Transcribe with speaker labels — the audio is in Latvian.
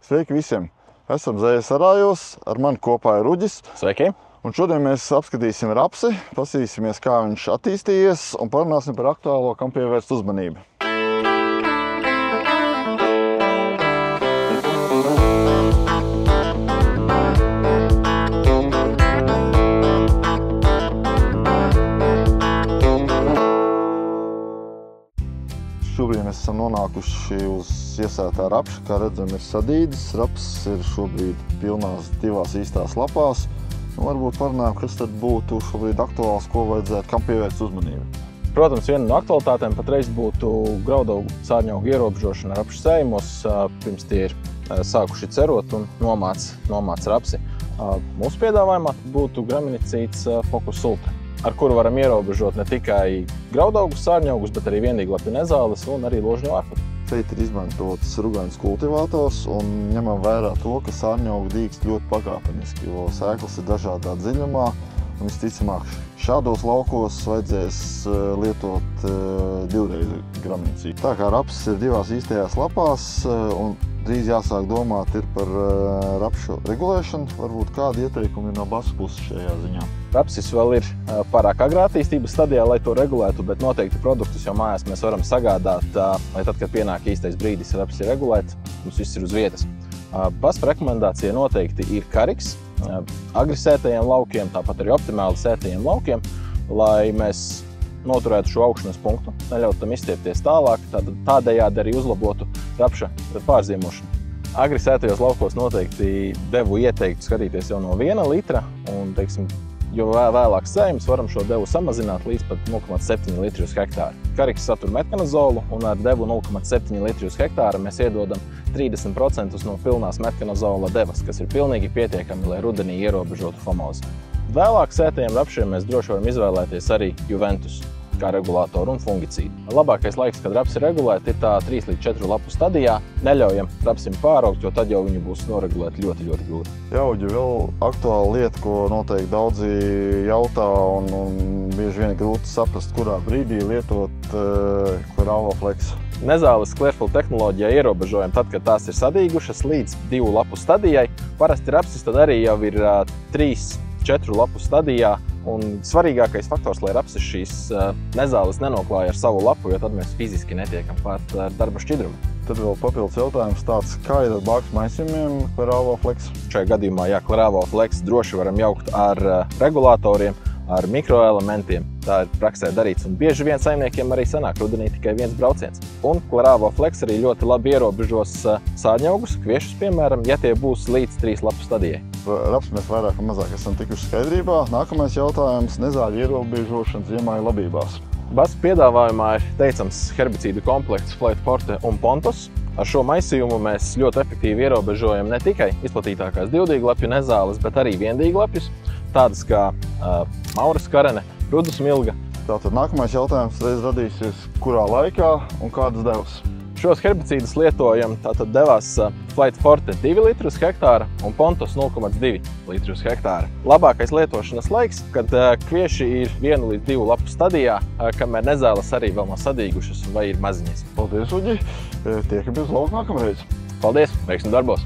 Speaker 1: Sveiki visiem! Esam Zējas arājos, ar mani kopā ir Uģis.
Speaker 2: Sveiki!
Speaker 1: Un šodien mēs apskatīsim rapsi, pasīsimies, kā viņš attīstījies un parunāsim par aktuālo, kam pievērst uzmanību. Šobrīd mēs esam nonākuši uz iesētā rapša. Kā redzam, ir sadīdis. Raps ir šobrīd pilnās divās īstās lapās. Varbūt parunājam, kas tad būtu šobrīd aktuāls, ko vajadzētu, kam pievērst uzmanību.
Speaker 2: Protams, viena no aktualitātēm patreiz būtu graudaugu sārņaugu ierobežošana rapšu sējumos, pirms tie ir sākuši cerot un nomāc rapsi. Mūsu piedāvājumā būtu graminicīts Focus Ultra, ar kuru varam ierobežot ne tikai graudaugus sārņaugus, bet arī vienīglapju nezāles un arī ložņu ārputi. Šeit ir izmantots rugains kultivators un ņemam vērā to, ka sārņaugu dīkst ļoti pakāpeniski, jo sēklas ir dažādā dziļumā un visticamāk šādos laukos vajadzēs lietot divreiz graminicītu. Tā kā raps ir divās īstajās lapās un drīz jāsāk domāt ir par rapšu regulēšanu, varbūt kādi ieteikumi ir no basu puses šajā ziņā. Rapsis vēl ir pārāk agrā attīstības stadijā, lai to regulētu, bet noteikti produktus jau mājās mēs varam sagādāt, lai tad, kad pienāk īstais brīdis raps ir regulēts, mums viss ir uz vietas. Basu rekomendācija noteikti ir kariks, agri sētajiem laukiem, tāpat arī optimāli sētajiem laukiem, lai mēs noturētu šo augšanas punktu, neļaut tam izstiepties tālāk, tādējādi arī uzlabotu rapša pārziemošanu. Agri sētajos laukos noteikti devu ieteiktu skatīties jau no 1 litra, un, teiksim, jo vēlāk sējums varam šo devu samazināt līdz pat 0,7 litri uz hektāru. Kariks satur metkanazolu, un ar devu 0,7 litri uz hektāra mēs iedodam 30% no pilnās metkanazola devas, kas ir pilnīgi pietiekami, lai rudenī ierobežotu fomozi. Vēlāk sētajiem rapšiem mēs droši varam izvēlēties arī Juventus kā regulātoru un fungicīdu. Labākais laiks, kad raps ir regulēti, ir tā 3 līdz 4 lapu stadijā. Neļaujam rapsim pāraugt, jo tad jau viņu būs noregulēt ļoti grūti. Jā, Uģi, vēl aktuāla lieta, ko noteikti daudzi jautā un bieži vien grūti saprast, kurā brīdī lietot Cleravoflex. Nezāles Clearfill tehnoloģijā ierobežojam tad, kad tās ir sadīgušas līdz 2 lapu stadijai. Parasti rapsis tad arī jau ir 3–4 lapu stadijā. Un svarīgākais faktors, lai rapsis šīs nezāles nenoklāja ar savu lapu, jo tad mēs fiziski netiekam klāt ar darba šķidrumu. Tad vēl papildus jautājums tāds, kā ir ar bākas maisījumiem Cleravoflex? Šajā gadījumā, jā, Cleravoflex droši varam jaukt ar regulātoriem, ar mikroelementiem. Tā ir praksē darīts, un bieži vien saimniekiem arī sanāk rudenī tikai viens brauciens. Un Cleravoflex arī ļoti labi ierobežos sārņaugus, kviešus, piemēram, ja tie būs līdz 3 lapu stadijai. Raps mēs vairāk un mazāk esam tikuši skaidrībā. Nākamais jautājums – nezāļu ierobežošana ziemai labībās. Basu piedāvājumā ir teicams herbicīdu komplekts Flight Forte un Pontos. Ar šo maisījumu mēs ļoti efektīvi ierobežojam ne tikai izplatītākās divdīglapju nezāles, bet arī viendīglapjus, tādas kā mauras karene, rudu smilga. Tātad nākamais jautājums reiz radīsies, kurā laikā un kādas devas. Šos herbicīdus lietojam tātad devās Flight Forte 2 litri uz hektāra un Pontos 0,2 litri uz hektāra. Labākais lietošanas laiks, kad kvieši ir 1 līdz 2 lapu stadijā, kamēr nezāles arī vēl nav sadīgušas vai ir maziņas. Paldies, Uģi! Tiekamies lauku nākamreiz! Paldies! Veiksmi darbos!